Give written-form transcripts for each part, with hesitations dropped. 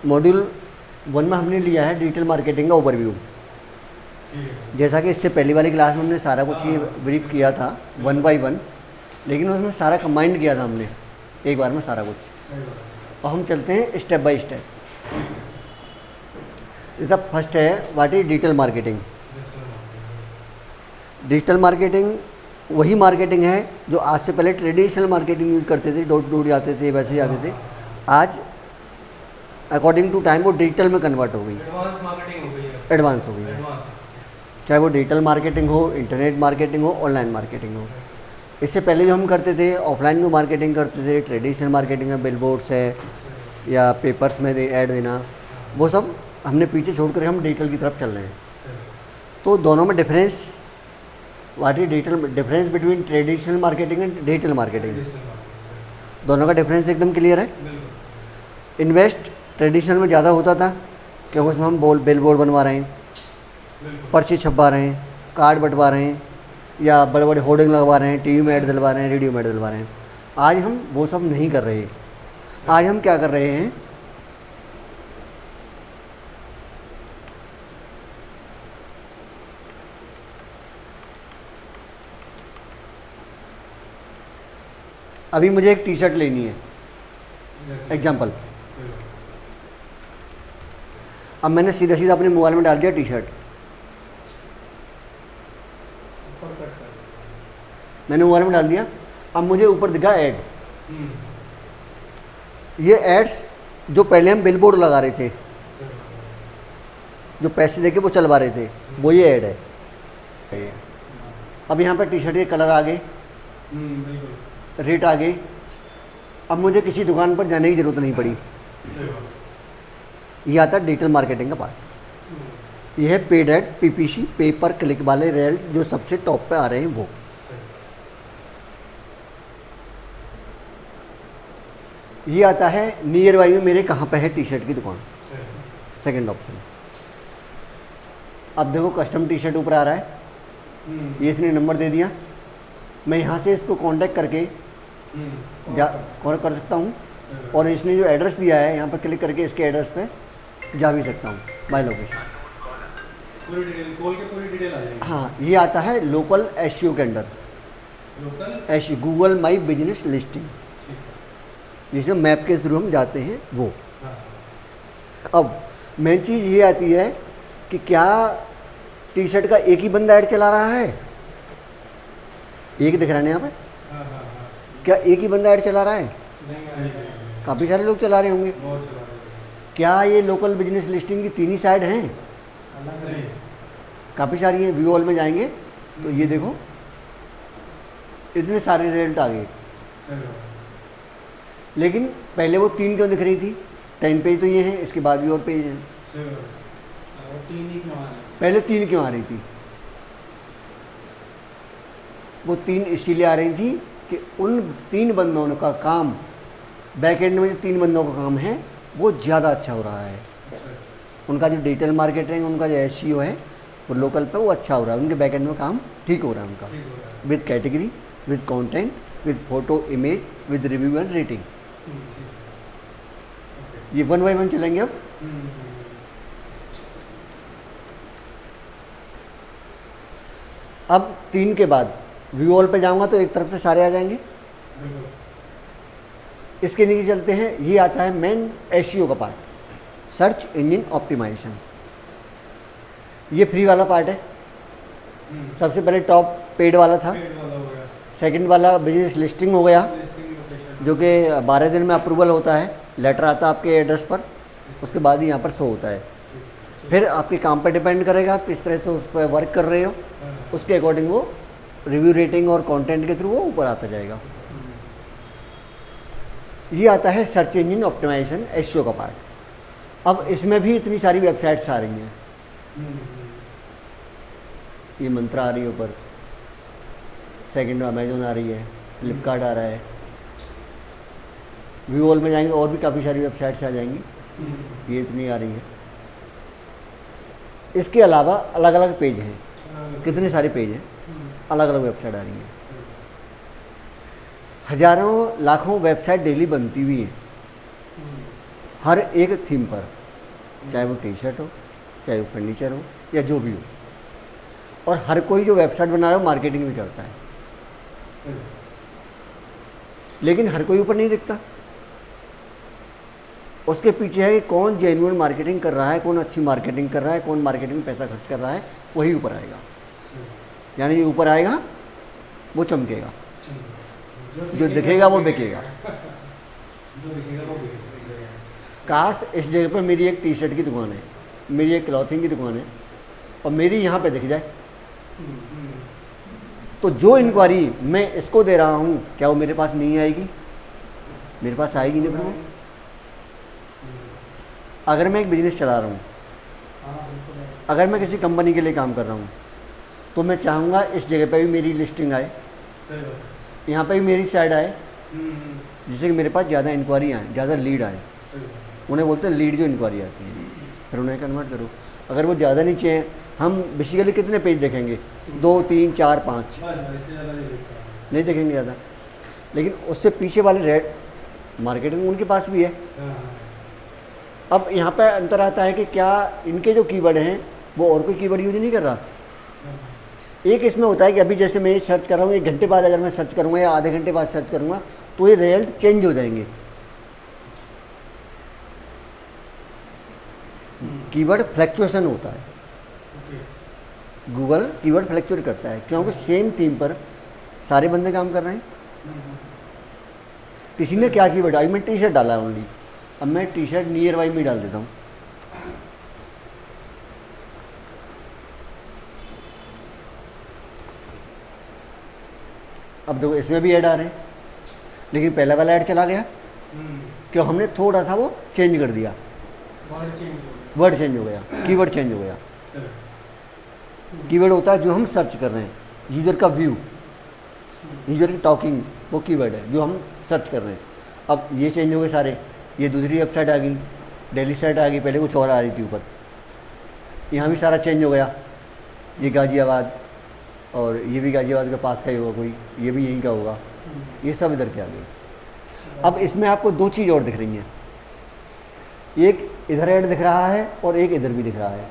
Module 1 में हमने लिया है डिजिटल मार्केटिंग का ओवरव्यू। जैसा कि इससे पहली वाली क्लास में हमने सारा कुछ ही ब्रीफ किया था 1 बाय 1, लेकिन उसमें सारा कंबाइंड किया था हमने एक बार में सारा कुछ। और हम चलते हैं स्टेप बाय स्टेप। इसका फर्स्ट है what is digital marketing. Digital marketing वही मार्केटिंग है जो आज से पहले ट्रेडिशनल मार्केटिंग यूज़ करते थे, डोर टू डोर जाते थे, वैसे जाते थे। आज अकॉर्डिंग टू टाइम वो डिजिटल में कन्वर्ट हो गई, एडवांस मार्केटिंग हो गई है। एडवांस हो गई है। चाहे वो डिजिटल मार्केटिंग हो, इंटरनेट मार्केटिंग हो, ऑनलाइन मार्केटिंग हो। इससे पहले जो हम करते थे ऑफलाइन में मार्केटिंग करते थे, ट्रेडिशनल मार्केटिंग है, बिलबोर्ड्स है या पेपर्स में ऐड देना, वो सब हमने पीछे छोड़कर हम डिजिटल की तरफ चल रहे हैं। तो दोनों में difference, what is digital, difference between traditional marketing and digital marketing, दोनों का डिफरेंस एकदम क्लियर है। इन्वेस्ट ट्रेडिशनल में ज़्यादा होता था क्योंकि उसमें हम बिलबोर्ड बनवा रहे हैं, पर्ची छपवा रहे हैं, कार्ड बंटवा रहे हैं, या बड़े बड़े होर्डिंग लगवा रहे हैं, टीवी में ऐड दिलवा रहे हैं, रेडियो में ऐड दिलवा रहे हैं। आज हम वो सब नहीं कर रहे। आज हम क्या कर रहे हैं, अभी मुझे एक टी शर्ट लेनी है एग्जाम्पल। अब मैंने सीधा सीधा अपने मोबाइल में डाल दिया टी शर्ट, मैंने मोबाइल में डाल दिया। अब मुझे ऊपर दिखा ऐड। ये एड्स जो पहले हम बिलबोर्ड लगा रहे थे, जो पैसे देके वो चलवा रहे थे, वो ये ऐड है। अब यहाँ पर टी शर्ट के कलर आ गए, रेट आ गई। अब मुझे किसी दुकान पर जाने की ज़रूरत नहीं पड़ी। ये आता है डिजिटल मार्केटिंग का पार्ट। ये है पेड एड, पीपीसी, पे पर क्लिक वाले रेल जो सबसे टॉप पे आ रहे हैं वो। ये आता है नियर बाई में मेरे कहाँ पे है टी शर्ट की दुकान, सेकंड ऑप्शन। अब देखो कस्टम टी शर्ट ऊपर आ रहा है, ये इसने नंबर दे दिया। मैं यहाँ से इसको कांटेक्ट करके कॉल कर सकता हूँ, और इसने जो एड्रेस दिया है यहाँ पर क्लिक करके इसके एड्रेस पे जा भी सकता हूँ बाय लोकेशन। पूरी डिटेल कॉल के पूरी डिटेल आ जाएगी। हाँ, ये आता है लोकल एसईओ के under, local SEO Google my business listing, जिसे मैप के थ्रू हम जाते हैं वो। अब मेन चीज़ ये आती है कि क्या टी शर्ट का एक ही बंदा ऐड चला रहा है, एक दिख रहा है ना यहाँ पे, क्या एक ही बंदा ऐड चला रहा है? काफ़ी सारे लोग चला रहे होंगे। क्या ये लोकल बिजनेस लिस्टिंग की तीन ही साइड हैं? काफ़ी सारी हैं। व्यू ऑल में जाएंगे तो ये देखो इतने सारे रिजल्ट आ गए। लेकिन पहले वो तीन क्यों दिख रही थी? 10 पेज तो ये हैं, इसके बाद भी और पेज हैं। पहले तीन क्यों आ रही थी? वो तीन इसीलिए आ रही थी कि उन तीन बंदों का काम, बैक एंड में जो तीन बंदों का काम है वो ज़्यादा अच्छा हो रहा है। उनका जो डिजिटल मार्केटिंग, उनका जो एसईओ है वो लोकल पे वो अच्छा हो रहा है, उनके बैक एंड में काम ठीक हो रहा है उनका, with category, with content, with photo, image, with review and rating. ये 1 बाय 1 चलेंगे अब। अब 3 के बाद व्यू ऑल पे जाऊंगा तो एक तरफ से सारे आ जाएंगे। इसके नीचे चलते हैं, ये आता है मेन एसईओ का पार्ट, सर्च इंजन ऑप्टिमाइजेशन। ये फ्री वाला पार्ट है। सबसे पहले टॉप पेड वाला था, सेकंड वाला बिजनेस लिस्टिंग हो गया, जो कि 12 दिन में अप्रूवल होता है, लेटर आता है आपके एड्रेस पर, उसके बाद ही यहाँ पर शो होता है। फिर आपके काम पर डिपेंड करेगा आप किस तरह से उस पर वर्क कर रहे हो, उसके अकॉर्डिंग वो रिव्यू रेटिंग और कंटेंट के थ्रू वो ऊपर आता जाएगा। ये आता है सर्च इंजन ऑप्टिमाइजेशन, एसईओ का पार्ट। अब इसमें भी इतनी सारी वेबसाइट्स आ रही हैं। ये मंत्रा आ रही है ऊपर, सेकंड अमेजोन आ रही है, फ्लिपकार्ट आ रहा है। व्यू ऑल में जाएंगे और भी काफ़ी सारी वेबसाइट्स आ जाएंगी, ये इतनी आ रही है। इसके अलावा अलग अलग पेज हैं, कितने सारे पेज हैं, अलग अलग वेबसाइट आ रही हैं। हजारों लाखों वेबसाइट डेली बनती हुई हैं। हर एक थीम पर, चाहे वो टी शर्ट हो, चाहे वो फर्नीचर हो, या जो भी हो। और हर कोई जो वेबसाइट बना रहा है मार्केटिंग भी करता है, लेकिन हर कोई ऊपर नहीं दिखता। उसके पीछे है कि कौन जेन्युइन मार्केटिंग कर रहा है, कौन अच्छी मार्केटिंग कर रहा है, कौन मार्केटिंग में पैसा खर्च कर रहा है, वही ऊपर आएगा। यानी ये ऊपर आएगा वो चमकेगा, जो दिखेगा वो बिकेगा। जो दिखेगा वो बिकेगा। काश इस जगह पर मेरी एक टी शर्ट की दुकान है, मेरी एक क्लॉथिंग की दुकान है, और मेरी यहाँ पे दिख जाए, तो जो इंक्वायरी मैं इसको दे रहा हूँ क्या वो मेरे पास नहीं आएगी? मेरे पास आएगी नहीं। फिर अगर मैं एक बिजनेस चला रहा हूँ, अगर मैं किसी कंपनी के लिए काम कर रहा हूँ, तो मैं चाहूँगा इस जगह पे भी मेरी लिस्टिंग आए, यहाँ पे भी मेरी साइड आए, जिससे कि मेरे पास ज़्यादा इंक्वायरी आए, ज़्यादा लीड आए। उन्हें बोलते हैं लीड जो इंक्वायरी आती है, फिर उन्हें कन्वर्ट करो। अगर वो ज़्यादा नीचे हैं, हम बेसिकली कितने पेज देखेंगे? 2, 3, 4, 5 नहीं देखेंगे ज़्यादा। लेकिन उससे पीछे वाले रेड मार्केटिंग उनके पास भी है। अब यहाँ पे अंतर आता है कि क्या इनके जो कीवर्ड हैं वो और कोई कीवर्ड यूज नहीं कर रहा। एक इसमें होता है कि अभी जैसे मैं ये सर्च कर रहा हूँ, 1 घंटे बाद अगर मैं सर्च करूँगा या आधे घंटे बाद सर्च करूँगा, तो ये रिजल्ट चेंज हो जाएंगे। कीवर्ड फ्लक्चुएशन होता है, गूगल कीवर्ड फ्लक्चुएट करता है, क्योंकि सेम थीम पर सारे बंदे काम कर रहे हैं। किसी ने क्या कीवर्ड, अभी मैं टी शर्ट डाला है ओनली, अब मैं टी शर्ट नियर बाई में डाल देता हूँ, अब देखो इसमें भी ऐड आ रहे हैं, लेकिन पहला वाला ऐड चला गया क्यों? हमने थोड़ा सा वो चेंज कर दिया, वर्ड चेंज हो गया, कीवर्ड चेंज हो गया। कीवर्ड होता है जो हम सर्च कर रहे हैं, यूज़र का व्यू, यूज़र की टॉकिंग, वो कीवर्ड है जो हम सर्च कर रहे हैं। अब ये चेंज हो गए सारे, ये दूसरी वेबसाइट आ गई, दिल्ली साइट आ गई, पहले कुछ और आ रही थी ऊपर, यहाँ भी सारा चेंज हो गया। ये गाज़ियाबाद, और ये भी गाज़ियाबाद के पास का ही होगा कोई, ये भी यहीं का होगा, ये सब इधर के आ गए। अब इसमें आपको 2 चीज़ और दिख रही हैं, एक इधर ऐड दिख रहा है और एक इधर भी दिख रहा है।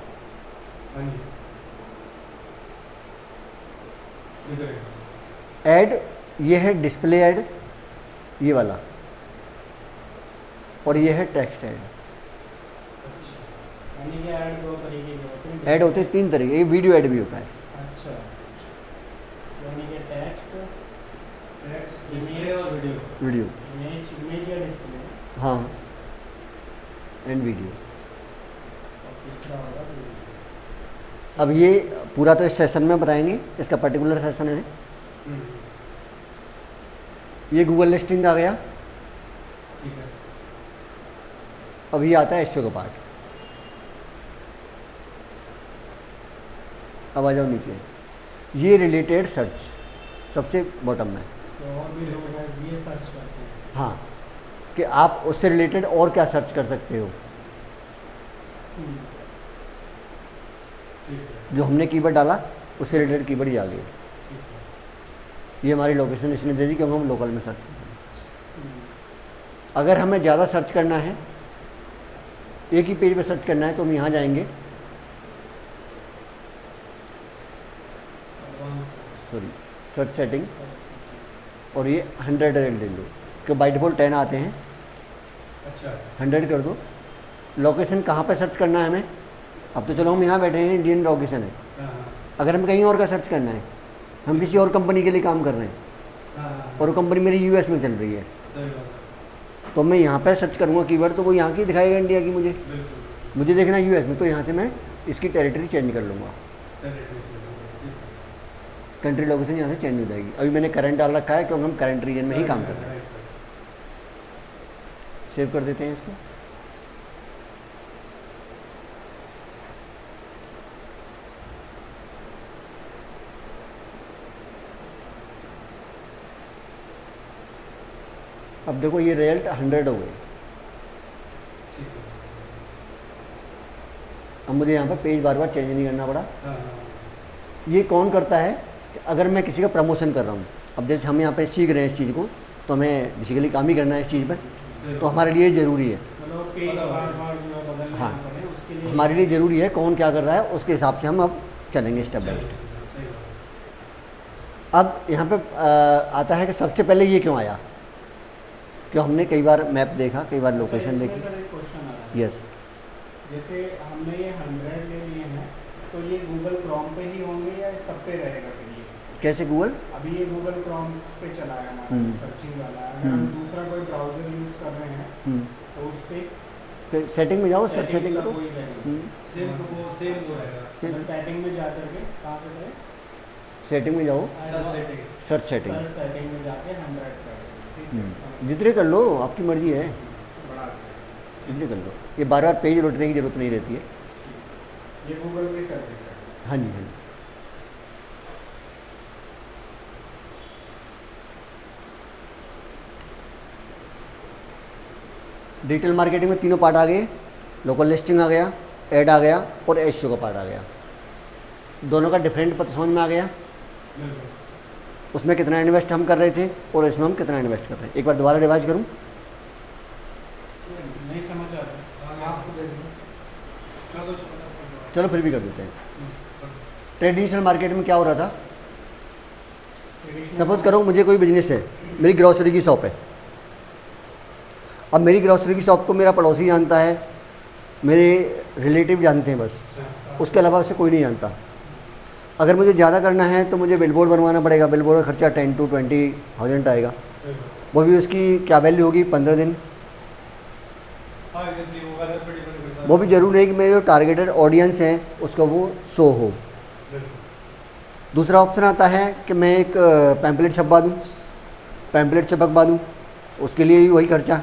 ऐड ये है डिस्प्ले ऐड, ये वाला, और ये है टेक्स्ट ऐड। ऐड 2 तरीके के होते हैं। ऐड होते हैं 3 तरीके, ये वीडियो ऐड भी होता है। अच्छा, यानी कि टेक्स्ट डिस्प्ले और वीडियो। वीडियो, इमेज या डिस्प्ले। हाँ, एंड वीडियो। और तीसरा होगा वीडियो। अब ये पूरा तो इस सेशन में बताएंगे, इसका पर्टिकुलर सेशन है। ये गूगल लिस्टिंग आ गया। ठीक है। अब ये आता है एसईओ का पार्ट। अब आ जाओ नीचे, ये रिलेटेड सर्च सबसे बॉटम में। तो और भी लोग हैं ये सर्च करते हैं। हाँ, कि आप उससे रिलेटेड और क्या सर्च कर सकते हो, ठीक है। जो हमने कीवर्ड डाला उससे रिलेटेड कीवर्ड ही आ गए। ठीक है। ये हमारी लोकेशन इसने दे दी क्योंकि हम लोकल में सर्च कर रहे हैं। अगर हमें ज़्यादा सर्च करना है, एक ही पेज पे सर्च करना है, तो हम यहाँ जाएंगे, सॉरी, सर्च सेटिंग, और ये 100 ले लो, कि बाई डिफ़ॉल्ट 10 आते हैं, अच्छा। 100 कर दो। लोकेशन कहाँ पे सर्च करना है हमें? अब तो चलो हम यहाँ बैठे हैं, इंडियन लोकेशन है। हाँ अगर हमें कहीं और का सर्च करना है, हम किसी और कंपनी के लिए काम कर रहे हैं हाँ। और वो कंपनी मेरी यूएस में चल रही है, सही बात है। तो मैं यहाँ पे सर्च करूँगा कीवर्ड, तो वो यहाँ की दिखाएगा, इंडिया की। बिल्कुल। मुझे देखना है यूएस में, तो यहाँ से मैं इसकी टेरिटरी चेंज कर लूँगा, कंट्री लोकेशन यहाँ से चेंज हो जाएगी। अभी मैंने करंट डाल रखा है क्योंकि हम करंट रीजन में ही काम कर रहे हैं। सेव कर देते हैं इसको। अब देखो ये रिजल्ट 100 हो गए। ठीक है। अब मुझे यहाँ पर पेज बार बार चेंज नहीं करना पड़ा। हाँ। ये कौन करता है कि अगर मैं किसी का प्रमोशन कर रहा हूँ, अब जैसे हम यहाँ पे सीख रहे हैं इस चीज़ को, तो हमें बेसिकली काम ही करना है इस चीज़ पर, तो हमारे लिए ज़रूरी है। मतलब पेज पता बार होगा। बार जो है बदलना हाँ। ना पड़े उसके लिए हमारे लिए ज़रूरी है कौन क्या कर रहा है, उसके हिसाब से हम अब चलेंगे स्टेप बाय स्टेप। सही बात। अब यहाँ पे आता है कि सबसे पहले ये क्यों आया, क्यों हमने कई बार मैप देखा, कई बार लोकेशन इसमें देखी। सर एक क्वेश्चन आ रहा है। यस, जैसे हमने ये 100 ले लिए हैं तो ये गूगल क्रोम पे ही होंगे या सब पे रहेगा फिर ये? कैसे गूगल? अभी ये गूगल क्रोम पे चला है हमारा हम्म। सर्चिंग वाला। अगर हम दूसरा कोई ब्राउज़र यूज़ कर रहे हैं तो उस पे फिर सेटिंग में जाओ, सर्च सेटिंग सब करो। वही रहेगी। सेम वो रहेगा। सेम बस सेटिंग में जा करके कहाँ से करें? सेटिंग में जाओ, search setting. Search setting. Search setting में जाके 100 कर देंगे, ठीक है? समझ जितने कर लो, आपकी मर्जी है, बढ़ा देंगे। जितने कर लो। ये बार बार पेज लौटने की ज़रूरत नहीं रहती है। ये गूगल की सर्विस है। हाँ जी, हाँ जी। डिजिटल मार्केटिंग में तीनों पार्ट आ गए, लोकल लिस्टिंग आ गया, ऐड आ गया और एसईओ का पार्ट आ गया। दोनों का डिफरेंट पता समझ में आ गया। बिल्कुल। उसमें कितना इन्वेस्ट हम कर रहे थे और इसमें हम कितना इन्वेस्ट कर रहे हैं। एक बार दोबारा रिवाइज करूं। नहीं समझ आ रहा आपको दे दूँ। चलो चलो फिर भी कर देते हैं। ट्रेडिशनल मार्केट में क्या हो रहा था, सपोज करो मुझे कोई बिजनेस है, मेरी ग्रॉसरी की शॉप है। अब मेरी ग्रॉसरी की शॉप को मेरा पड़ोसी जानता है, मेरे रिलेटिव जानते हैं, बस उसके अलावा उसे कोई नहीं जानता। अगर मुझे ज़्यादा करना है तो मुझे बिलबोर्ड बनवाना पड़ेगा। बिलबोर्ड का खर्चा 10 to 20,000 आएगा। वो भी उसकी क्या वैल्यू होगी, 15 दिन। हाँ एग्जैक्टली, वो वेदर पे डिपेंड करता है। वो भी ज़रूरी नहीं कि मेरे जो टारगेटेड ऑडियंस हैं उसको वो शो हो। बिल्कुल। दूसरा ऑप्शन आता है कि मैं एक पैम्पलेट छपवा दूँ, पैम्पलेट छपकवा दूँ, उसके लिए भी वही खर्चा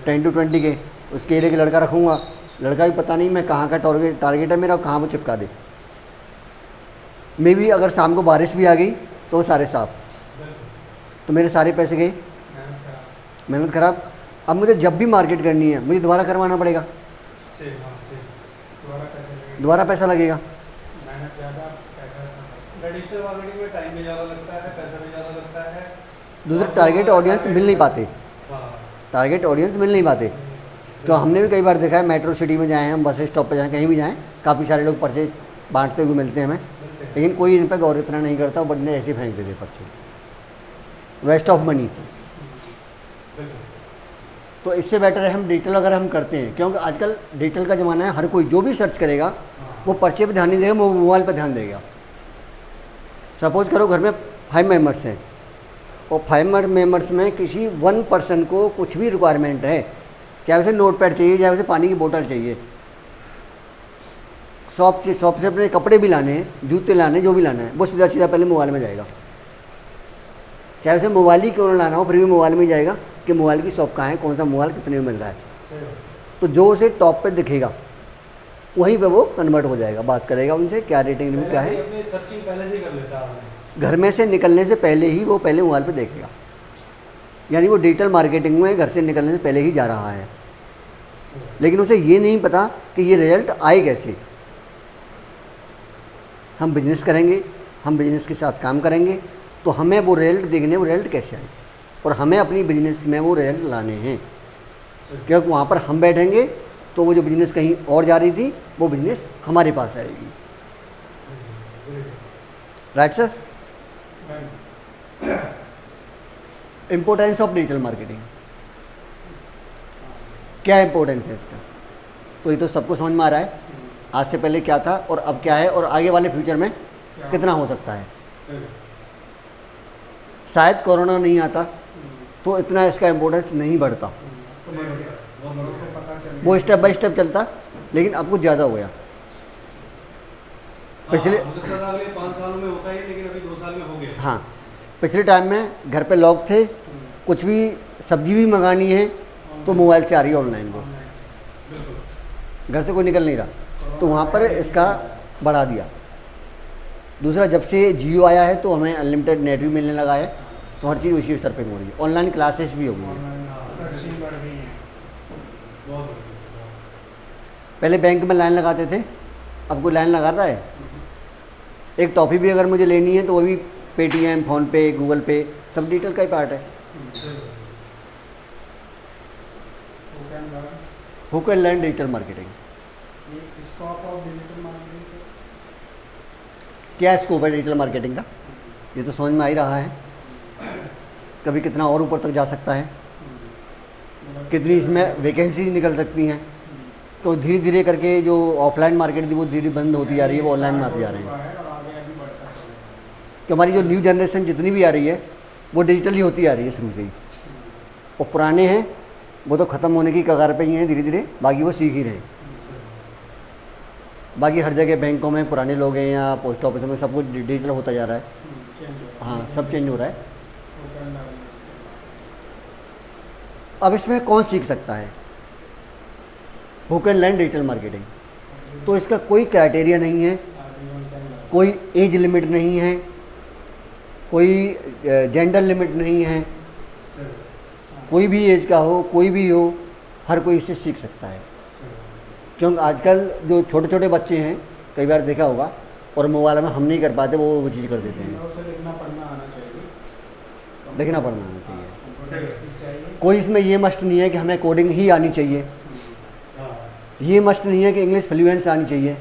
10 to 20 के। उसके लिए एक लड़का रखूँगा, लड़का भी पता नहीं मैं कहाँ का टारगेट है मेरा, कहाँ वो चिपका दे। मे भी अगर शाम को बारिश भी आ गई तो वो सारे साफ, बिल्कुल। तो मेरे सारे पैसे गए, मेहनत खराब। अब मुझे जब भी मार्केट करनी है मुझे दोबारा करवाना पड़ेगा, सेम, हाँ सेम। दोबारा पैसे लगेंगे। दोबारा पैसा लगेगा। मेहनत ज़्यादा, पैसा कम। ट्रेडिशनल मार्केटिंग में टाइम भी ज़्यादा लगता है, पैसा भी ज़्यादा लगता है। दूसरे और टारगेट जो ऑडियंस target मिल नहीं पाते, हाँ। टारगेट ऑडियंस मिल नहीं पाते। तो हमने भी कई बार देखा है, मेट्रो सिटी में जाएँ हम, बस स्टॉप पे जाएँ, कहीं भी जाएँ, काफ़ी सारे लोग पर्चे बांटते हुए मिलते हैं हमें, मिलते हैं। लेकिन कोई इन पर गौर इतना नहीं करता, बंदे ऐसे ही फेंक देते पर्चे, वेस्ट ऑफ मनी। बिल्कुल। तो इससे बेटर है हम डिजिटल अगर हम करते हैं, क्योंकि आजकल डिजिटल का ज़माना है, हर कोई जो भी सर्च करेगा वो पर्चे पे ध्यान नहीं देगा, वो मोबाइल पे ध्यान देगा। सपोज करो घर में 5 मेंबर्स हैं और 5 मेंबर्स में किसी 1 पर्सन को कुछ भी रिक्वायरमेंट है, चाहे उसे नोट पैड चाहिए, चाहे उसे पानी की बोतल चाहिए, शॉप से अपने कपड़े भी लाने हैं, जूते लाने, जो भी लाना है, वो सीधा सीधा पहले मोबाइल में जाएगा। चाहे उसे मोबाइल ही क्यों ना लाना हो, फिर भी मोबाइल में ही जाएगा कि मोबाइल की शॉप कहाँ है, कौन सा मोबाइल कितने में मिल रहा है। सही बात। तो जो उसे टॉप पे दिखेगा वहीं पे वो कन्वर्ट हो जाएगा, बात करेगा उनसे क्या रेटिंग रिव्यू क्या पहले से है। ही अपनी सर्चिंग पहले से ही कर लेता है आदमी। घर में से निकलने से पहले ही वो पहले मोबाइल पे देखेगा, यानी वो डिजिटल मार्केटिंग में घर से निकलने से पहले ही जा रहा है। लेकिन उसे ये नहीं पता कि ये रिजल्ट आए कैसे। हम बिजनेस करेंगे, हम बिजनेस के साथ काम करेंगे, तो हमें वो रिजल्ट देखने, वो रिजल्ट कैसे आए, और हमें अपनी बिजनेस में वो रिजल्ट लाने हैं। क्योंकि वहाँ पर हम बैठेंगे तो वो जो बिजनेस कहीं और जा रही थी वो बिजनेस हमारे पास आएगी। Right sir. Importance of digital marketing, क्या इम्पोर्टेंस है इसका, तो ये तो सबको समझ में आ रहा है आज से पहले क्या था और अब क्या है और आगे वाले फ्यूचर में कितना हो सकता है। शायद कोरोना नहीं आता तो इतना इसका इम्पोर्टेंस नहीं बढ़ता, वो स्टेप बाय स्टेप चलता, लेकिन अब कुछ ज़्यादा हो गया। पिछले हो सकता था अगले 5 सालों में होता ही, लेकिन अभी 2 साल में हो गया। हाँ, पिछले टाइम में घर पे लोग थे, कुछ भी सब्जी भी मंगानी है तो मोबाइल से आ रही है ऑनलाइन, वो बिल्कुल। घर से कोई निकल नहीं रहा, तो वहाँ पर इसका बढ़ा दिया। दूसरा, जब से जियो आया है तो हमें अनलिमिटेड नेट भी मिलने लगा है, तो हर चीज़ उसी स्तर पे हो रही है, ऑनलाइन क्लासेस भी हो गई है। सर्चिंग बढ़ गई है। बहुत बढ़िया। पहले बैंक में लाइन लगाते थे, अब कोई लाइन लगा रहा है? एक टॉफ़ी भी अगर मुझे लेनी है तो वो भी पेटीएम, फ़ोनपे, गूगल पे, सब डिजिटल का ही पार्ट है। Who can learn digital marketing. ये स्कोप ऑफ डिजिटल मार्केटिंग से क्या स्कोप है डिजिटल मार्केटिंग का, ये तो समझ में आ ही रहा है। कभी कितना और ऊपर तक जा सकता है, कितनी इसमें वैकेंसी निकल सकती हैं। तो धीरे धीरे करके जो ऑफलाइन मार्केट थी वो धीरे बंद होती जा रही है, वो ऑनलाइन में आते जा रहे हैं। और आगे आगे बढ़ता चलेगा। कि हमारी जो न्यू जनरेशन जितनी भी आ रही है वो डिजिटली होती आ रही है शुरू से ही। और पुराने हैं वो तो ख़त्म होने की कगार पे ही हैं धीरे धीरे, बाकी वो सीख ही रहे हैं। बाकी हर जगह बैंकों में पुराने लोग हैं या पोस्ट ऑफिस में सब कुछ डिजिटल होता जा रहा है। चेंज हो हाँ, सब चेंज हो रहा है। ओपन लर्निंग अब इसमें कौन सीख सकता है, who can learn digital marketing. तो इसका कोई क्राइटेरिया नहीं है, कोई एज लिमिट नहीं है, कोई जेंडर लिमिट नहीं है। कोई भी एज का हो, कोई भी हो, हर कोई इससे सीख सकता है। क्योंकि आजकल जो छोटे छोटे बच्चे हैं, कई बार देखा होगा, और मोबाइल में हम नहीं कर पाते वो चीज़ कर देते हैं। उसे लिखना पढ़ना आना चाहिए, लिखना पढ़ना आना चाहिए। कंप्यूटर बेसिक चाहिए। कोई इसमें ये मस्ट नहीं है कि हमें कोडिंग ही आनी चाहिए, ये मस्ट नहीं है कि इंग्लिश फ्लुएंस आनी चाहिए।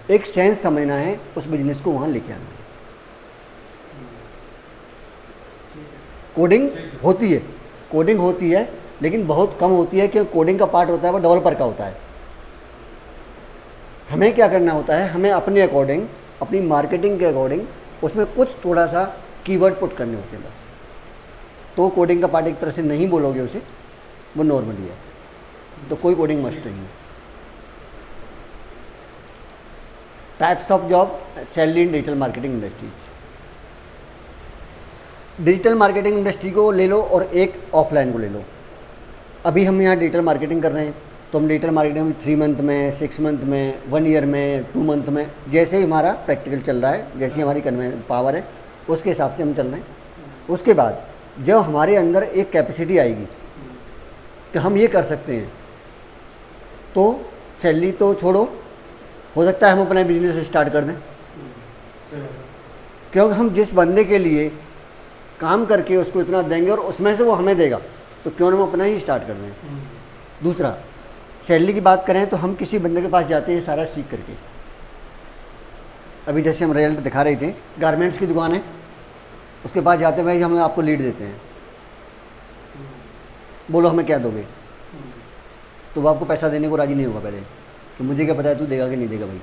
एक सेंस समझना है, उस बिजनेस को वहाँ लेके आना है। कोडिंग होती है, कोडिंग होती है, लेकिन बहुत कम होती है, क्योंकि कोडिंग का पार्ट होता है वो डेवलपर का होता है। हमें क्या करना होता है, हमें अपने अकॉर्डिंग, अपनी मार्केटिंग के अकॉर्डिंग उसमें कुछ थोड़ा सा कीवर्ड पुट करने होते हैं बस। तो कोडिंग का पार्ट एक तरह से नहीं बोलोगे उसे, वो नॉर्मली है, तो कोई कोडिंग मस्ट नहीं है। Types of job salary in digital marketing industry. Digital marketing industry को ले लो और एक ऑफलाइन को ले लो। अभी हम यहाँ डिजिटल मार्केटिंग कर रहे हैं, तो हम डिजिटल मार्केटिंग में 3 मंथ में, 6 मंथ में, 1 ईयर में, 2 मंथ में, जैसे ही हमारा प्रैक्टिकल चल रहा है, जैसी हमारी कन्वेंस पावर है, उसके हिसाब से हम चल रहे हैं। उसके बाद जब हमारे अंदर एक कैपेसिटी आएगी कि हम ये कर सकते हैं, तो सैलरी तो छोड़ो, हो सकता है हम अपना बिजनेस स्टार्ट कर दें। क्योंकि हम जिस बंदे के लिए काम करके उसको इतना देंगे और उसमें से वो हमें देगा, तो क्यों ना हम अपना ही स्टार्ट कर दें। दूसरा, सैलरी की बात करें तो हम किसी बंदे के पास जाते हैं सारा सीख करके। अभी जैसे हम रिजल्ट दिखा रहे थे, गारमेंट्स की दुकान है, उसके पास जाते हैं, भाई हम आपको लीड देते हैं, बोलो हमें क्या दोगे। तो वो आपको पैसा देने को राजी नहीं होगा पहले, कि मुझे क्या पता है तू देगा कि नहीं देगा। भाई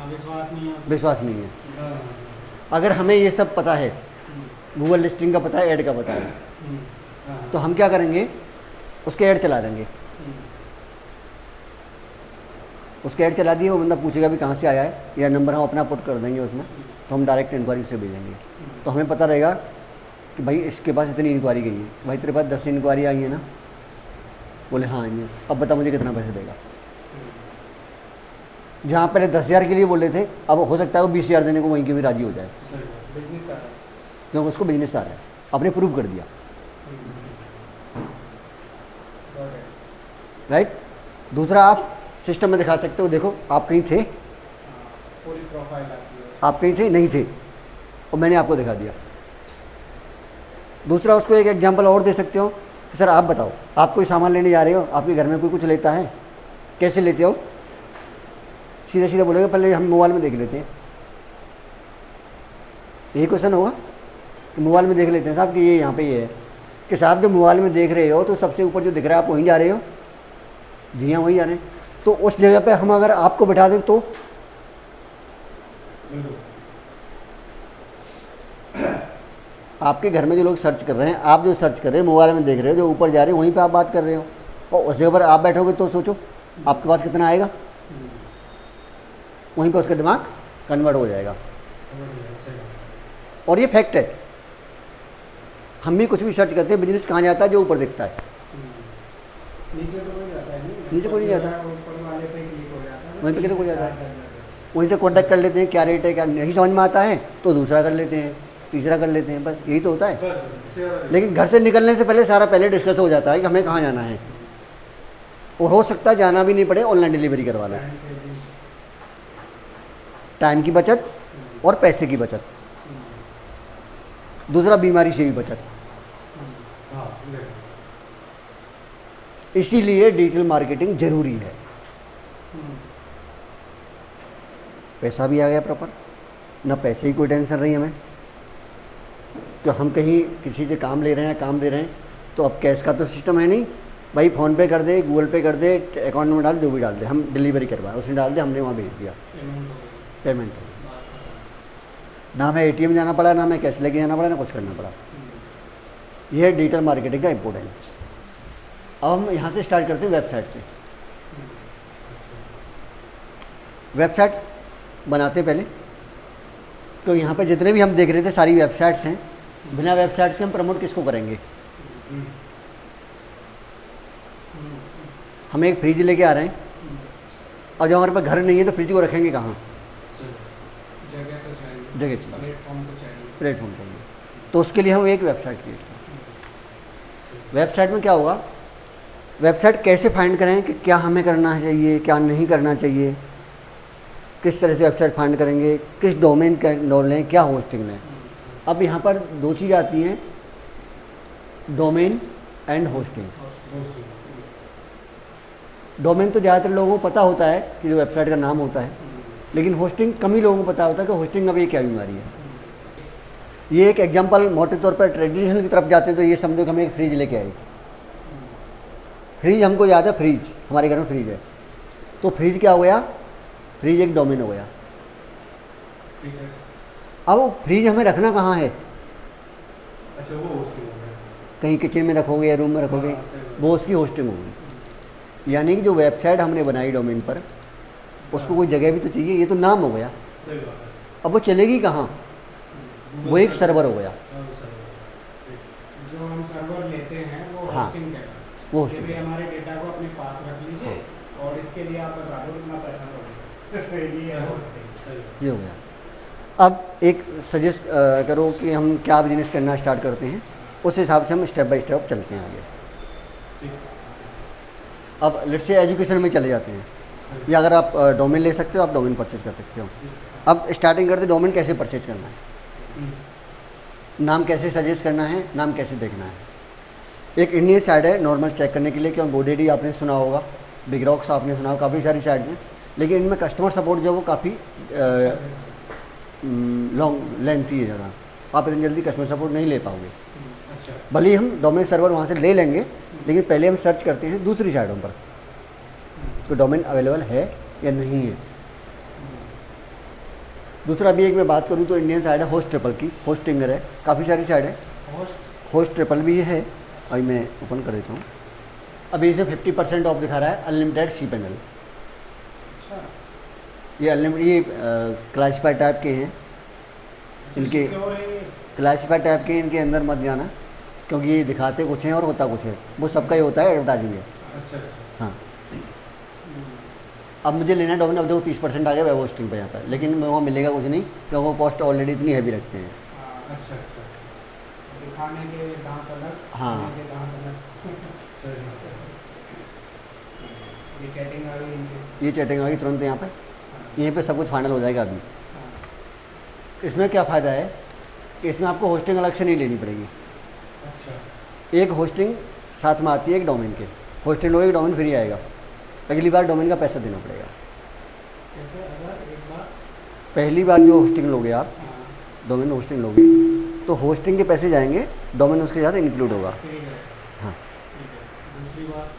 विश्वास नहीं है, विश्वास नहीं है। अगर हमें ये सब पता है, गूगल लिस्टिंग का पता है, ऐड का पता है, तो हम क्या करेंगे, उसके ऐड चला देंगे। उसके ऐड चला दिए, वो बंदा पूछेगा भी कहाँ से आया है, या नंबर हम अपना पुट कर देंगे उसमें, तो हम डायरेक्ट इंक्वायरी से भेजेंगे। तो हमें पता रहेगा कि भाई इसके पास इतनी इंक्वायरी गई है, भाई तेरे पास 10 इंक्वायरी आई है ना, बोले हाँ आई है, अब बता मुझे कितना पैसे देगा। जहाँ पहले 10,000 के लिए बोले थे, अब हो सकता है वो 20,000 देने को वहीं के भी राजी हो जाए, बिजनेस आ रहा है। क्योंकि उसको बिजनेस आ रहा है, आपने प्रूव कर दिया। राइट। दूसरा, आप सिस्टम में दिखा सकते हो, देखो आप कहीं थे, पूरी प्रोफाइल आती है। आप कहीं थे नहीं थे, और मैंने आपको दिखा दिया। दूसरा, उसको एक एग्जांपल और दे सकते हो कि सर आप बताओ, आप कोई सामान लेने जा रहे हो, आपके घर में कोई कुछ लेता है, कैसे लेते हो। सीधा सीधा बोलेगा पहले हम मोबाइल में देख लेते हैं। यही क्वेश्चन होगा कि मोबाइल में देख लेते हैं साहब कि ये यहाँ पे ये है, कि साहब जो मोबाइल में देख रहे हो तो सबसे ऊपर जो दिख रहा है आप वहीं जा रहे हो। जी हाँ, वहीं जा रहे हैं। तो उस जगह पे हम अगर आपको बैठा दें तो आपके घर में जो लोग सर्च कर रहे हैं, आप जो सर्च कर रहे हैं मोबाइल में देख रहे हो, जो ऊपर जा रहे हो वहीं पे आप बात कर रहे हो, और उस जगह पर आप बैठोगे तो सोचो आपके पास कितना आएगा, वहीं पर उसका दिमाग कन्वर्ट हो जाएगा। और ये फैक्ट है, हम भी कुछ भी सर्च करते हैं, बिजनेस कहाँ जाता है, जो ऊपर दिखता है। नीचे तो कोई जाता है नहीं, नीचे कोई नहीं जाता, ऊपर वाले पे क्लिक हो जाता है, वहीं पे क्लिक हो जाता है। वहीं से कॉन्टैक्ट कर लेते हैं, क्या रेट है, क्या नहीं समझ में आता है तो दूसरा कर लेते हैं, तीसरा कर लेते हैं, बस यही तो होता है। लेकिन घर से निकलने से पहले सारा पहले डिस्कस हो जाता है कि हमें कहाँ जाना है, और हो सकता है जाना भी नहीं पड़े, ऑनलाइन डिलीवरी करवा लो। टाइम की बचत और पैसे की बचत, दूसरा बीमारी से भी बचत। इसीलिए डिजिटल मार्केटिंग ज़रूरी है। पैसा भी आ गया प्रॉपर, ना पैसे की कोई टेंशन रही हमें, तो हम कहीं किसी से काम ले रहे हैं तो अब कैश का तो सिस्टम है नहीं, भाई फ़ोन पे कर दे, गूगल पे कर दे, अकाउंट में डाल, जो भी डाल दे, हम डिलीवरी करवाए, उसने डाल दे, हमने वहाँ भेज दिया, पेमेंट हो गई। ना हमें एटीएम जाना पड़ा, ना हमें कैश लेके जाना पड़ा, ना कुछ करना पड़ा। यह है डिजिटल मार्केटिंग का इम्पोर्टेंस। अब हम यहाँ से स्टार्ट करते हैं वेबसाइट से। वेबसाइट बनाते पहले तो यहाँ पे जितने भी हम देख रहे थे सारी वेबसाइट्स हैं, बिना वेबसाइट्स के हम प्रमोट किसको करेंगे? हम एक फ्रिज लेके आ रहे हैं और जब हमारे पास घर नहीं है तो फ्रिज को रखेंगे कहाँ? जगह चाहिए, प्लेटफॉर्म चाहिए, तो उसके लिए हम एक वेबसाइट क्रिएट करें। वेबसाइट में क्या होगा, वेबसाइट कैसे फाइंड करें कि क्या हमें करना चाहिए, क्या नहीं करना चाहिए, किस तरह से वेबसाइट फाइंड करेंगे, किस डोमेन का लें, क्या होस्टिंग लें। अब यहाँ पर दो चीज़ आती हैं, डोमेन एंड होस्टिंग। डोमेन तो ज़्यादातर लोगों को पता होता है कि जो वेबसाइट का नाम होता है, लेकिन होस्टिंग कम ही लोगों को पता होता है कि होस्टिंग अब ये क्या बीमारी है। ये एक एग्जांपल मोटे तौर पर ट्रेडिशनल की तरफ जाते हैं तो ये समझो कि हम एक फ्रिज लेके आए। फ्रिज हमको याद है, फ्रिज हमारे घर में फ्रिज है, तो फ्रिज क्या हो गया? फ्रिज एक डोमेन हो गया। अब वो फ्रिज हमें रखना कहाँ है? अच्छा, वो होस्टिंग हो गया। कहीं किचन में रखोगे या रूम में रखोगे, वो उसकी होस्टिंग होगी। यानी कि जो वेबसाइट हमने बनाई डोमेन पर, उसको कोई जगह भी तो चाहिए, ये तो नाम हो गया। अब वो चलेगी कहाँ? वो एक सर्वर हो गया। जो हम सर्वर लेते हैं वो हाँ, होस्टिंग कहलाता है। वो कि होस्टिंग भाई हमारे डेटा को अपने पास रख लीजिए और इसके लिए आप बता दो कितना पैसा पड़ेगा। ये है होस्टिंग। ये हो गया। अब एक सजेस्ट करो कि हम क्या बिजनेस करना स्टार्ट करते हैं, उस हिसाब से हम स्टेप बाय स्टेप चलते हैं आगे। अब लेट्स से एजुकेशन में चले जाते हैं, या अगर आप डोमेन ले सकते हो, आप डोमेन परचेज कर सकते हो। अब स्टार्टिंग करते डोमेन कैसे परचेज करना है, नाम कैसे सजेस्ट करना है, नाम कैसे देखना है। एक इंडियन साइट है नॉर्मल चेक करने के लिए, क्यों गोडेडी आपने सुना होगा, बिग रॉक्स आपने सुना होगा, काफ़ी सारी साइट्स हैं, लेकिन इनमें कस्टमर सपोर्ट जो वो काफ़ी लॉन्ग लेंथी है ज़्यादा, आप इतनी जल्दी कस्टमर सपोर्ट नहीं ले पाओगे। भले ही हम डोमेन सर्वर वहाँ से ले लेंगे, लेकिन पहले हम सर्च करते हैं दूसरी साइटों पर तो डोमेन अवेलेबल है या नहीं है। दूसरा भी एक मैं बात करूँ तो इंडियन साइट है होस्ट ट्रिपल की, होस्टिंगर है, काफ़ी सारी साइट है। होस्ट ट्रिपल भी है, अभी मैं ओपन कर देता हूँ। अभी इसे 50% ऑफ दिखा रहा है, अनलिमिटेड सी पैनल। ये अनलिमिटेड, ये क्लासीफाइड टाइप के हैं, इनके क्लासीफाइड टाइप के, इनके अंदर मत जाना, क्योंकि ये दिखाते कुछ हैं और होता कुछ है, वो सबका ही होता है, एडवर्टाइजिंग है। हाँ, अब मुझे लेना डोमेन, अब देखो 30% आ गया वेब होस्टिंग पे यहाँ पर, लेकिन वहाँ मिलेगा कुछ नहीं, क्योंकि वो कॉस्ट ऑलरेडी इतनी हैवी रखते हैं। अच्छा, दिखाने के दांत अलग, हाँ, खाने के दांत अलग। ये चैटिंग आ गई इनसे, ये चैटिंग आ गई तुरंत यहाँ पे, यहीं पे सब कुछ फाइनल हो जाएगा। अभी इसमें क्या फ़ायदा है कि इसमें आपको होस्टिंग अलग से नहीं लेनी पड़ेगी। अच्छा, एक होस्टिंग साथ में आती है एक डोमेन के, होस्टिंग लोगे डोमेन फ्री आएगा, अगली बार डोमेन का पैसा देना पड़ेगा। जैसे अगर एक बार पहली बार जो होस्टिंग लोगे आप, डोमेन होस्टिंग लोगे तो होस्टिंग के पैसे जाएंगे, डोमेन उसके साथ इंक्लूड होगा। हाँ, दूसरी बात,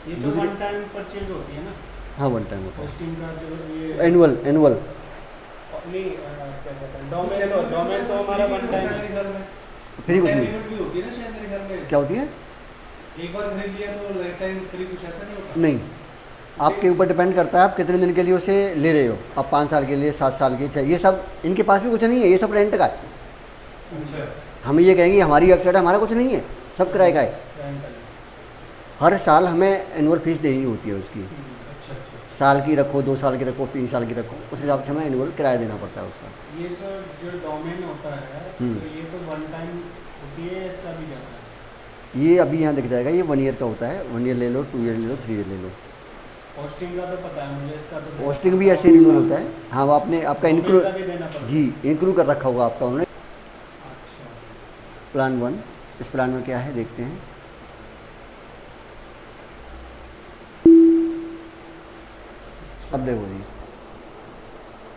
ये तो वन टाइम परचेज होती है ना? हाँ, वन टाइम होता होस्टिंग का जो ये है, एनुअल नहीं, क्या कहते हैं, डोमेन तो हमारा वन टाइम फ्री कुछ नहीं। पेमेंट भी होती है ना शायद मेरे ख्याल में। क्या होती है? एक बार खरीद लिया तो लाइफ टाइम फ्री, कुछ ऐसा नहीं होता? नहीं, आपके ऊपर डिपेंड करता है आप कितने दिन के लिए उसे ले रहे हो। आप 5 साल के लिए, 7 साल के, चाहिए, ये सब इनके पास भी कुछ नहीं है, ये सब रेंट का है। अच्छा, हम ये कहेंगे हमारी वेबसाइट है, हमारा कुछ नहीं है, सब किराए का है। हर साल हमें एनुअल फीस देनी होती है उसकी, साल की रखो, 2 साल की रखो, 3 साल की रखो, उस हिसाब से हमें एनुअल किराया देना पड़ता है उसका। ये सर जो डोमेन होता है तो ये तो वन टाइम होती है, इसका भी जाता है? ये अभी यहाँ दिख जाएगा, ये 1 ईयर का होता है, 1 ईयर ले लो, 2 ईयर ले लो, 3 ईयर ले लो। होस्टिंग का तो पता है मुझे, इसका तो होस्टिंग भी ऐसे रिन्यूअल होता है। हाँ, वो आपने आपका इंक्लूड, का भी देना पड़ता है। जी, इंक्लूड कर रखा होगा आपका उन्होंने। अच्छा, प्लान 1, इस प्लान में क्या है देखते हैं। अब देखो जी,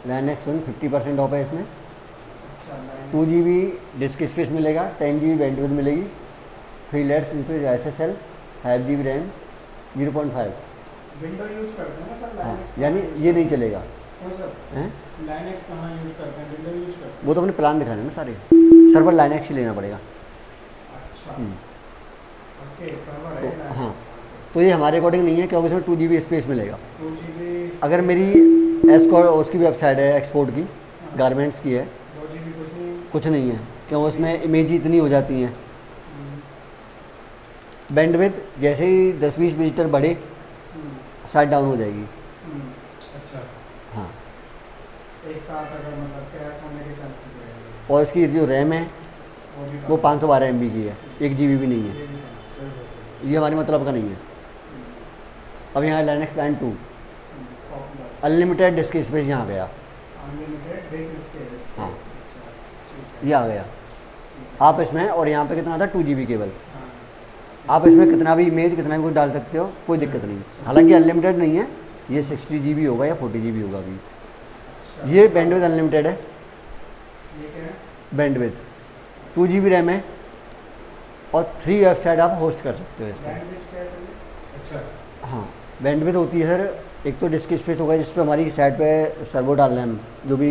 LAN X1 50% ऑफ है इसमें। अच्छा 2 GB डिस्क स्पेस मिलेगा, 10 GB बैंडविड्थ मिलेगी, 3 let's increase SSL, 5 GB RAM, 0.5। Window use करते हैं ना सर हाँ, लाइनक्स? यानी ये नहीं चलेगा। क्यों सर? हैं? लाइनक्स कहाँ यूज करते हैं, विंडो यूज करते हैं? वो तो अपने प्लान दिखाने हैं ना सारे, सर्वर लाइनक्स ही लेना पड़ेगा। अच्छा हम्म, ओके, सर्वर तो है हाँ, तो ये हमारे अकॉर्डिंग नहीं है क्योंकि इसमें 2 GB स्पेस मिलेगा। 2 GB। अगर मेरी उसकी वेबसाइट है एक्सपोर्ट की, गारमेंट्स की है, 2 GB कुछ नहीं। कुछ नहीं है क्यों, उसमें इमेज ही इतनी हो जाती हैं। हम्म, बैंडविड्थ जैसे ही 10-20 विजिटर बढ़े हम्म, साइट डाउन हो जाएगी। हम्म। अच्छा हाँ, एक साथ अगर मतलब क्रैश होने के चांसेस रहेंगे, और इसकी जो रैम है वो भी वो कम। 512 MB की है, 1 GB भी नहीं ये है। भी कम, सही बात है। ये हमारे मतलब का नहीं है। अब यहाँ Linux plan 2 popular unlimited disc space यहाँ गया, अनलिमिटेड बेस स्पेस। हाँ। अच्छा ठीक है। ये आ गया। आप इसमें, और यहाँ पे कितना था 2 GB केवल, हाँ, आप इसमें कितना भी इमेज कितना भी कुछ डाल सकते हो, कोई दिक्कत नहीं। हालांकि अनलिमिटेड नहीं है, ये 60 GB होगा या 40 GB होगा अभी। अच्छा। ये बैंडविड्थ अनलिमिटेड है, ये क्या है? बैंडविड्थ 2 GB रैम है, और 3 वेबसाइट आप होस्ट कर सकते हो इसमें। लैंग्वेज क्या है सर ये? अच्छा हाँ, बैंडविड्थ होती है सर, एक तो डिस्क स्पेस होगा जिस पे हमारी साइट पे सर्वर डाल रहे हैं हम, जो भी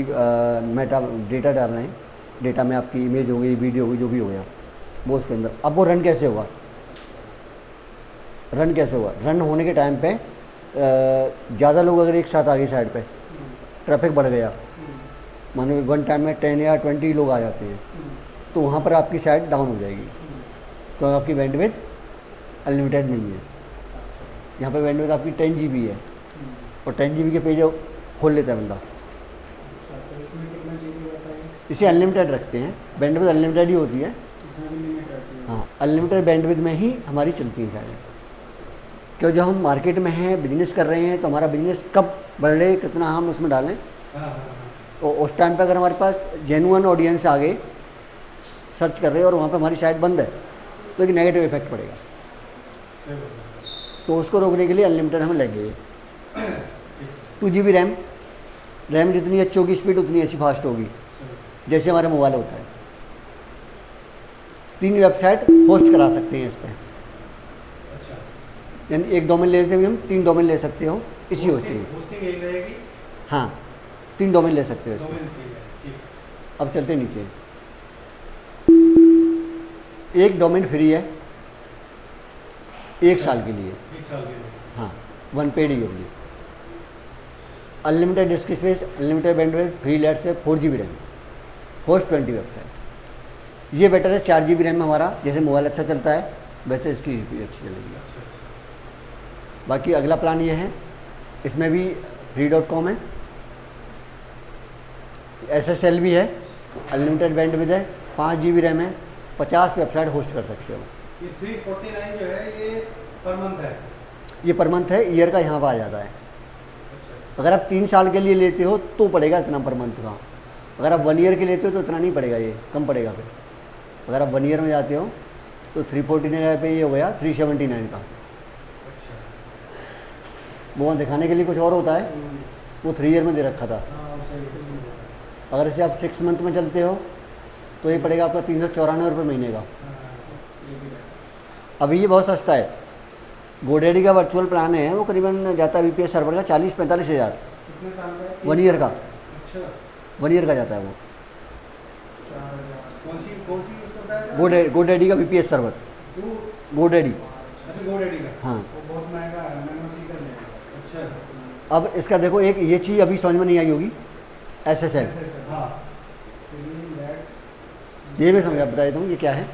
मेटा डेटा डाल रहे हैं, डेटा में आपकी इमेज हो गई, वीडियो हो गई, जो भी हो गया वो उसके अंदर। अब वो रन कैसे होगा, रन होने के टाइम पे ज़्यादा लोग अगर एक साथ आ गए साइट पे, ट्रैफिक बढ़ गया, मानो वन टाइम में 10 या 20 लोग आ जाते हैं, तो वहाँ पर आपकी साइट डाउन हो जाएगी, तो आपकी बैंडविड्थ अनलिमिटेड नहीं है। यहाँ पे बैंडविड्थ आपकी 10 GB है, और 10 GB के पेज खोल लेता है बंदा। अच्छा, तो इसमें कितना जीबी बताइए? इसे अनलिमिटेड रखते हैं, बैंडविड्थ अनलिमिटेड ही होती है। इसमें भी लिमिट रहती है? हाँ, अनलिमिटेड बैंडविड्थ में ही हमारी चलती है साइटें। क्यों, जब हम मार्केट में हैं, बिजनेस कर रहे हैं, तो हमारा बिजनेस कब बढ़े, कितना हम उसमें डालें, हाँ हाँ तो उस टाइम पे अगर हमारे पास जेन्युइन ऑडियंस आ गए, सर्च कर रहे हैं और वहाँ पे हमारी साइट बंद है, तो एक नेगेटिव इफेक्ट पड़ेगा। सही बात है। तो उसको रोकने के लिए अनलिमिटेड हमें लग गई। 2 GB रैम जितनी अच्छी होगी स्पीड उतनी अच्छी फास्ट होगी, जैसे हमारा मोबाइल होता है। 3 वेबसाइट होस्ट करा सकते हैं इस पर, अच्छा यानी एक डोमेन ले लेते हुए हम 3 डोमेन ले सकते हो इसी होस्टिंग। होस्टिंग एक रहेगी, हाँ, 3 डोमेन ले सकते हो इसमें। डोमेन ठीक है, ठीक। अब चलते नीचे, एक डोमेन फ्री है 1 साल के लिए, 1 साल के लिए। हाँ, 1 पेड ईयर लिए। Unlimited disc space, unlimited bandwidth, free let's है, 4 GB रैम, होस्ट 20 वेबसाइट। ये बेटर है, 4 GB रैम में हमारा जैसे मोबाइल अच्छा चलता है वैसे इसकी भी अच्छी चलेगी। अच्छा बाकी अगला प्लान ये है, इसमें भी free.com है, SSL भी है, अनलिमिटेड बैंडविड्थ है, 5 GB रैम है, 50 वेबसाइट होस्ट कर सकते हो। ये 349 जो है ये पर मंथ है? ये पर मंथ है, ईयर का यहाँ पर आ जाता है। अच्छा अगर आप 3 साल के लिए लेते हो तो पड़ेगा इतना पर मंथ का, अगर आप 1 ईयर के लेते हो तो इतना नहीं पड़ेगा, ये कम पड़ेगा। फिर अगर आप 1 ईयर में जाते हो तो 349 पे ये हो गया 379 का। अच्छा वो दिखाने के लिए कुछ और होता है, वो 3 ईयर में दे रखा था। हाँ सही है। अगर इसे आप 6 मंथ में चलते हो तो ये पड़ेगा आपका 394 रुपये महीने का। ये भी है। अभी ये बहुत सस्ता है। गोडेडी का वर्चुअल प्लान है, वो करीबन जाता है VPS सर्वर का 40-45 हज़ार, कितने साल का है? 1 ईयर का, अच्छा 1 ईयर का जाता है वो। 4000। कौन सी यूज़ करता है सर? गोडेडी का VPS सर्वर, टू गोडेडी, अच्छा GoDaddy का। हाँ। वो बहुत महंगा है, मैंने उसी का लिया। अच्छा अब इसका देखो, एक ये चीज़ अभी समझ में नहीं आई होगी, SSL, हाँ ये मैं समझा बता देता हूँ ये क्या है।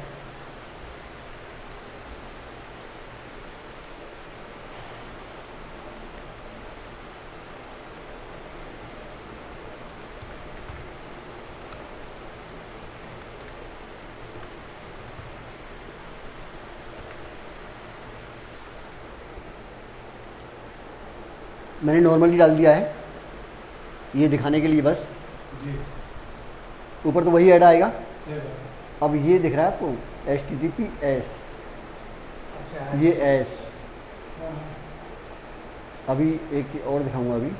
मैंने नॉर्मली डाल दिया है ये दिखाने के लिए बस, जी ऊपर तो वही ऐड आएगा। सही बात है। अब ये दिख रहा है आपको HTTPS, अच्छा ये S, अभी एक और दिखाऊंगा अभी,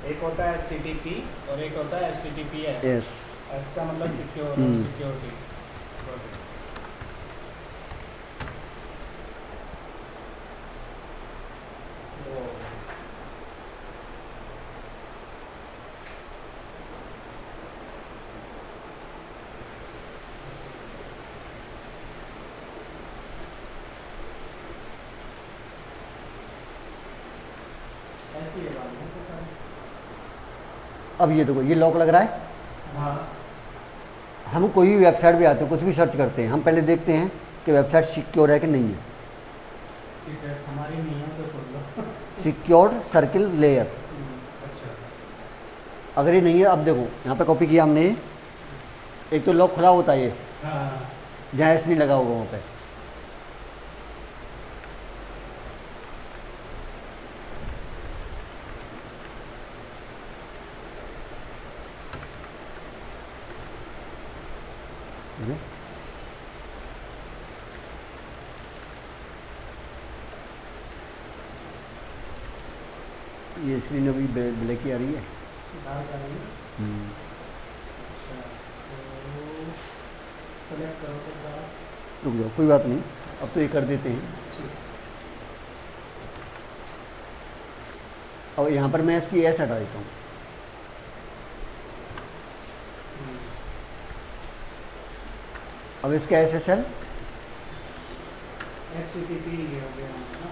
एक होता है HTTP और एक होता है HTTPS। यस। एस का मतलब सिक्योर और हम्म। सिक्योरिटी। ऐसी है बात है तो सारी। अब ये देखो, ये लॉक लग रहा है। हाँ हम कोई भी वेबसाइट पे आते हैं, कुछ भी सर्च करते हैं, हम पहले देखते हैं कि वेबसाइट सिक्योर है कि नहीं है। ठीक है, हमारी नहीं है तो खोल लो। Secured circle layer. अच्छा। अगर ये नहीं है, अब देखो यहाँ पे कॉपी किया हमने, एक तो लॉक खुला होता है ये, हाँ जहाँ एस नहीं लगा होगा वहाँ पे। है ना? ये स्क्रीन अभी ब्लैक ही आ रही है। डार्क आ रही है। हम्म। अच्छा, तो सेलेक्ट करो तो सारा। रुक जाओ, कोई बात नहीं, अब तो ये कर देते हैं। ठीक। और यहाँ पर मैं इसकी एस हटा देता हूँ। अब इसका SSL HTTP ये हो गया ना।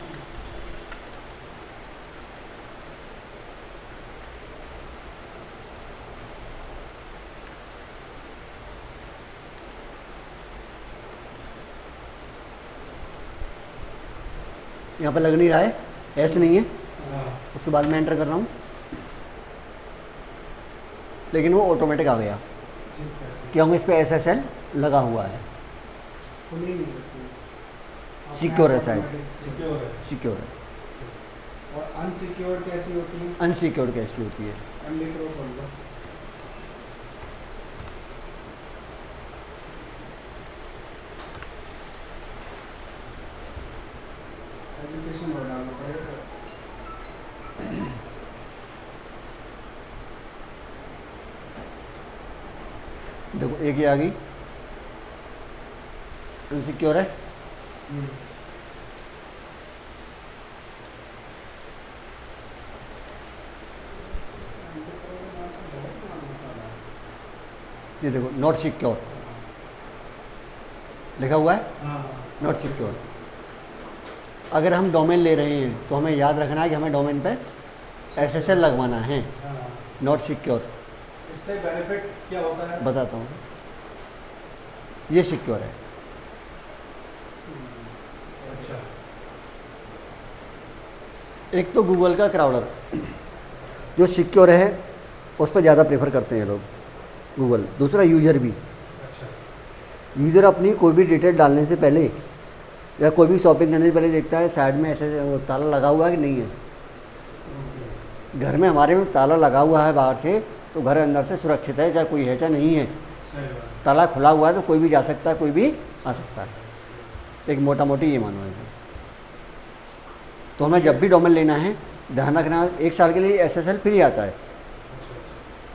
यहाँ पर लग नहीं रहा है, एस नहीं है। हाँ उसके बाद मैं एंटर कर रहा हूँ, लेकिन वो ऑटोमेटिक आ गया ठीक है। क्योंकि इस पर SSL लगा हुआ है। खुल ही नहीं सकती। Secure है शायद। सिक्योर है। सिक्योर है। और अनसिक्योर कैसी होती है? अनसिक्योर्ड कैसी होती है? एमडी प्रो खोल लो। एप्लीकेशन और डालना पड़ेगा सर। देखो एक ही आ गई, अनसिक्योर है। ये देखो नॉट सिक्योर लिखा हुआ है, हाँ नॉट सिक्योर। अगर हम डोमेन ले रहे हैं तो हमें याद रखना है कि हमें डोमेन पे SSL लगवाना है, हाँ। Not secure. इससे बेनिफिट क्या होता है? बताता हूँ, ये सिक्योर है। अच्छा। एक तो गूगल का क्राउडर जो सिक्योर है उस पर ज़्यादा प्रेफर करते हैं लोग, गूगल। दूसरा यूज़र भी, अच्छा। यूज़र अपनी कोई भी डिटेल डालने से पहले या कोई भी शॉपिंग करने से पहले देखता है साइड में ऐसे वो ताला लगा हुआ है कि नहीं है। घर में हमारे में ताला लगा हुआ है बाहर से, तो घर अंदर से सुरक्षित है, चाहे कोई है चाहे नहीं है। सही बात। ताला खुला हुआ है तो कोई भी जा सकता है, कोई भी आ सकता है। एक मोटा मोटी ये मानो है। तो हमें जब भी डोमेन लेना है ध्यान रखना, 1 साल के लिए SSL फ्री आता है।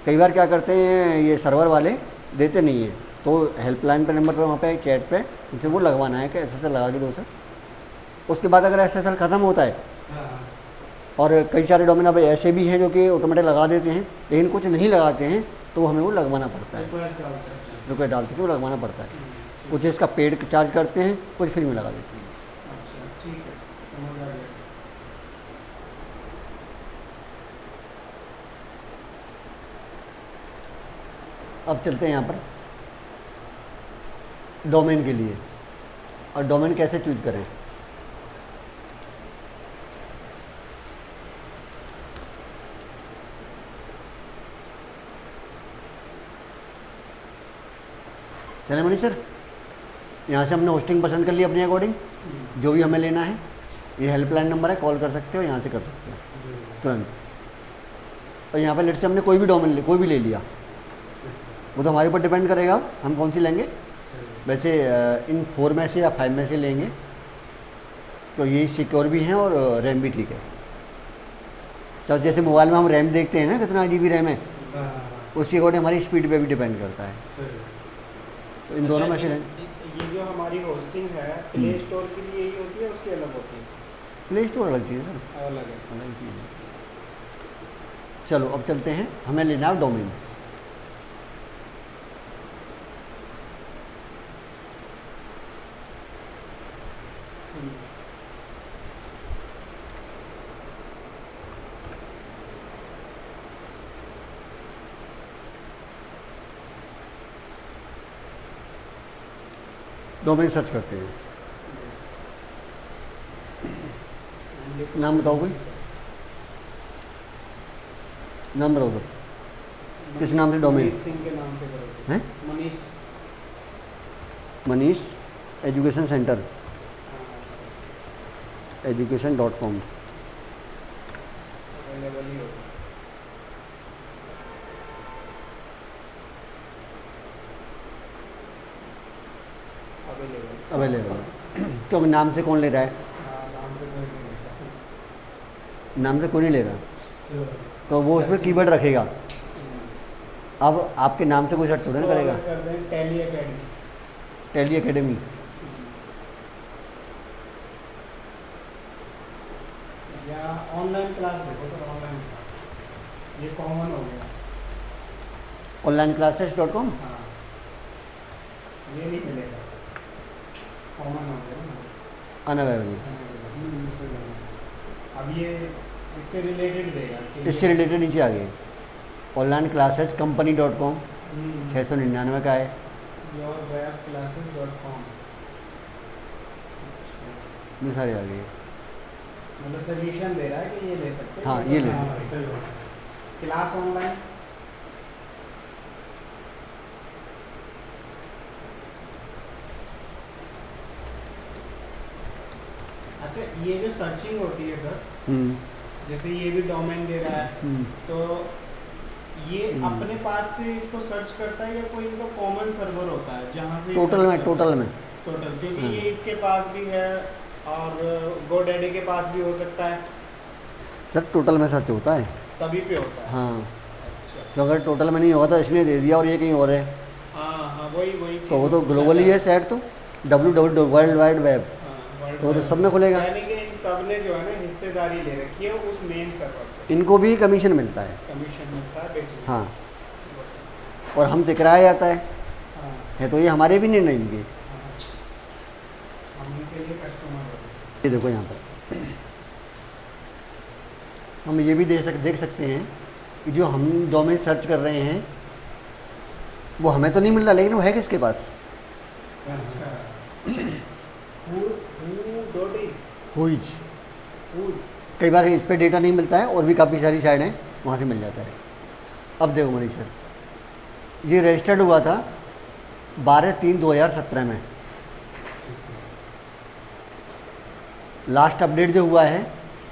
कई बार क्या करते हैं ये सर्वर वाले देते नहीं है, तो हेल्पलाइन पे नंबर पे वहाँ पे चैट पे उनसे वो लगवाना है कि SSL लगा के दो सर। उसके बाद अगर SSL ख़त्म होता है, हाँ और कई सारे डोमेन अब ऐसे भी हैं जो कि ऑटोमेटिक लगा देते हैं, लेकिन कुछ नहीं लगाते हैं तो हमें वो लगवाना पड़ता है। रिक्वेस्ट डाल सकते हैं। रिक्वेस्ट डालते हैं वो लगवाना पड़ता है। कुछ इसका पेड चार्ज करते हैं, कुछ फ्री में लगा देते हैं। अच्छा ठीक है, समझ आ गया। अब चलते हैं यहाँ पर डोमेन के लिए, और डोमेन कैसे चूज करें। चले मनीष सर, यहाँ से हमने होस्टिंग पसंद कर ली अपने अकॉर्डिंग, जो भी हमें लेना है। ये हेल्पलाइन नंबर है, कॉल कर सकते हो, यहाँ से कर सकते हो तुरंत। और यहाँ पर लेट से हमने कोई भी डोमेन कोई भी ले लिया, वो तो हमारे ऊपर डिपेंड करेगा हम कौन सी लेंगे। वैसे इन 4 में से या 5 में से लेंगे तो यही सिक्योर भी हैं और रैम भी ठीक है। सर जैसे मोबाइल में हम रैम देखते हैं ना कितना GB रैम है, हाँ हाँ हाँ उसके अकॉर्डिंग हमारी स्पीड पे भी डिपेंड करता है। सही। तो इन दोनों में से ये जो हमारी होस्टिंग है प्ले स्टोर के लिए ही होती है, उसकी अलग होती है? प्ले स्टोर अलग चीज़ है सर, अलग है। अलग चीज़ है। चलो अब चलते हैं, हमें लेना है डोमेन। डोमेन सर्च करते हैं, नाम बताओ कोई, नाम बताओ सर, किस नाम से डोमेन? मनीष सिंह के नाम से करोगे? हैं? मनीष। मनीष एजुकेशन सेंटर, हाँ, education.com। अवेलेबल ही होगा। अवेलेबल। अवेलेबल। तो नाम से कौन ले रहा है? हाँ, नाम से कोई नहीं लेता। नाम से कोई नहीं ले रहा, तो वो उसमें कीवर्ड रखेगा। अब आपके नाम से कोई सर्च थोड़ा ना इसको करेगा। अगर कर दें टैली एकेडमी। टैली एकेडमी, या ऑनलाइन क्लास देखो सर, ऑनलाइन क्लास ये कॉमन हो गया। onlineclasses.com। हाँ, ये नहीं मिलेगा, कॉमन हो गया ना। अनअवेलेबल। अब ये इससे रिलेटेड देगा कि इससे रिलेटेड नीचे आ गए, ऑनलाइन क्लासेस कंपनी.com 699 का है। yourwebclasses.com। ये सारे आ गए। मतलब सजेशन दे रहा है कि ये ले सकते हैं। हाँ, ये ले हाँ सही बात है। Class online. अच्छा, ये जो सर्चिंग होती है सर, हम्म, जैसे ये भी डोमेन दे रहा है, हम्म। तो ये अपने पास से इसको सर्च करता है या कोई इनका कॉमन सर्वर होता है जहाँ से टोटल में टोटल, क्योंकि हाँ। ये इसके पास भी है और गोडैडी के पास भी हो सकता है, सर टोटल में सर्च होता है। सभी पे होता है। हाँ, अच्छा। तो अगर टोटल में नहीं होगा तो इसने दे दिया और ये कहीं और है, हाँ हाँ, वही वही तो वो चीज़ तो ग्लोबली है साइट, तो www वर्ल्ड वाइड वेब, हाँ, तो वो तो सब में खुलेगा। यानी कि इन सब ने जो है ना हिस्सेदारी ले रखी है उस मेन सर्वर से, इनको भी कमीशन मिलता है। कमीशन मिलता है बेचने। हाँ, और हमसे किराया जाता है, हाँ, तो ये हमारे भी नहीं इनके। हाँ। हम इनके लिए कस्टमर होते ये देखो यहाँ पर हम ये भी देख सकते हैं कि जो हम डोमेन सर्च कर रहे हैं वो हमें तो नहीं मिल रहा, लेकिन वो है किसके पास? हैं। अच्छा। who.is हुईज। whose। कई बार इस पर डेटा नहीं मिलता है, और भी काफ़ी सारी साइड हैं वहाँ से मिल जाता है। अब देखो मनीष सर, ये रजिस्टर्ड हुआ था 12/3/2017 में। लास्ट अपडेट जो हुआ है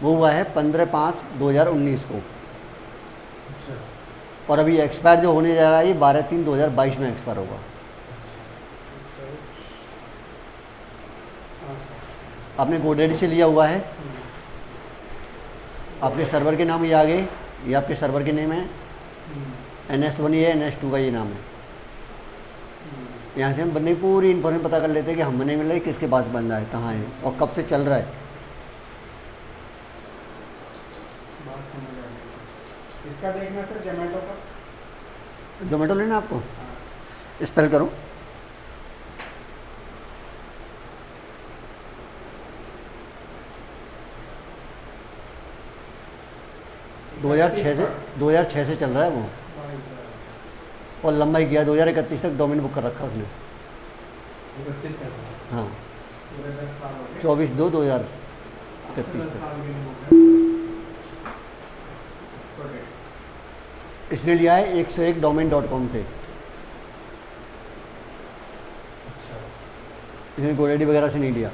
वो हुआ है 15/5/2019 को, अच्छा और अभी एक्सपायर जो होने जा रहा है ये 12/3/2022 में एक्सपायर होगा। हाँ सर। आपने गोडेडी से लिया हुआ है, आपके सर्वर के नाम ये आ गए, ये आपके सर्वर के नेम है, NS1 ये NS2 का ये नाम है। यहाँ से हम बंदे की पूरी इन्फॉर्मेशन पता कर लेते हैं कि हमें नहीं मिल रहा है, किसके पास बंदा है, कहाँ है और कब से चल रहा है। बात समझ आ गई। इसका देखना सर जोमेटो का। जोमेटो लेना आपको, हाँ। स्पेल करो। दो हज़ार छः से चल रहा है वो, भाई साहब। और लंबाई किया 2031 तक डोमेन बुक कर रखा उसने। 31 का हाँ, पूरे 10 साल हो गए। 24/2/2031 10 तक। साल भी नहीं हो गए। प्रोडक्ट। इसने लिया है 101 domain.com से। अच्छा इसने गोडेडी वगैरह से नहीं लिया।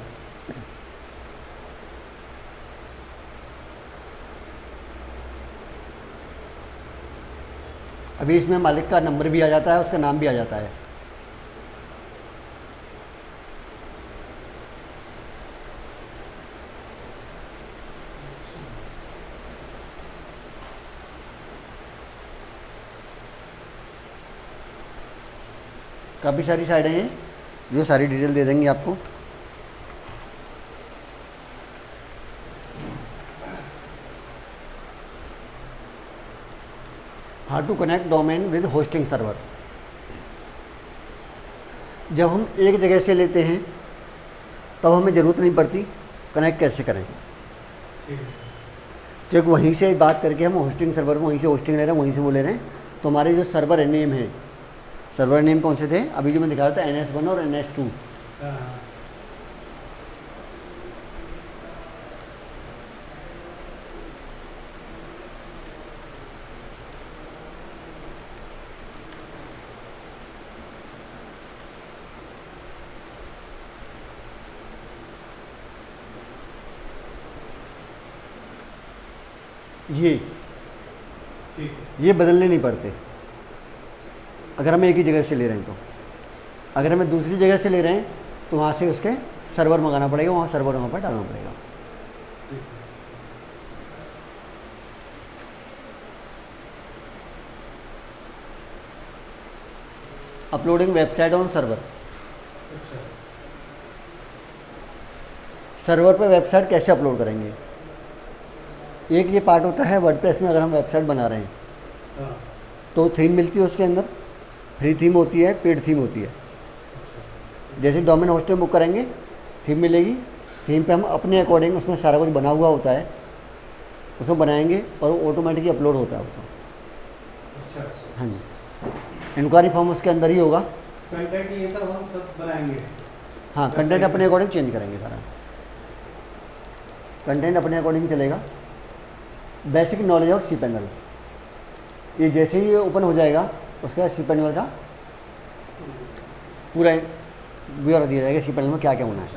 अभी इसमें मालिक का नंबर भी आ जाता है, उसका नाम भी आ जाता है। काफ़ी सारी साइटें हैं जो सारी डिटेल दे देंगे आपको। How to connect domain with hosting server. जब हम एक जगह से लेते हैं तब हमें ज़रूरत नहीं पड़ती कनेक्ट कैसे करें, ठीक है। क्योंकि वहीं से बात करके हम होस्टिंग सर्वर में वहीं से होस्टिंग ले रहे हैं, वहीं से वो ले रहे हैं। तो हमारे जो सर्वर नेम है, सर्वर नेम कौन से थे अभी जो मैं दिखा रहा था, NS1 और NS2। हाँ ये ठीक है। ये बदलने नहीं पड़ते अगर हम एक ही जगह से ले रहे हैं। तो अगर हमें दूसरी जगह से ले रहे हैं तो वहाँ से उसके सर्वर मंगाना पड़ेगा, वहाँ सर्वर वहाँ पर डालना पड़ेगा। ठीक है। Uploading website on server. अच्छा। सर्वर पर वेबसाइट कैसे अपलोड करेंगे? एक ये पार्ट होता है वर्डप्रेस में, अगर हम वेबसाइट बना रहे हैं हाँ तो थीम मिलती है उसके अंदर, फ्री थीम होती है, पेड थीम होती है। अच्छा। जैसे डोमेन होस्टिंग बुक करेंगे थीम मिलेगी, थीम पे हम अपने अकॉर्डिंग उसमें सारा कुछ बना हुआ होता है, उसको बनाएंगे और ऑटोमेटिकली अपलोड होता है वो तो। अच्छा। हाँ जी, इंक्वायरी फॉर्म उसके अंदर ही होगा। कंटेंट ये सब हम सब बनाएंगे। हाँ, कंटेंट अपने अकॉर्डिंग चेंज करेंगे सारा, कंटेंट अपने अकॉर्डिंग चलेगा। बेसिक नॉलेज ऑफ cPanel, ये जैसे ही ये ओपन हो जाएगा उसके बाद cPanel का पूरा ब्यौरा दिया जाएगा, cPanel में क्या क्या होना है।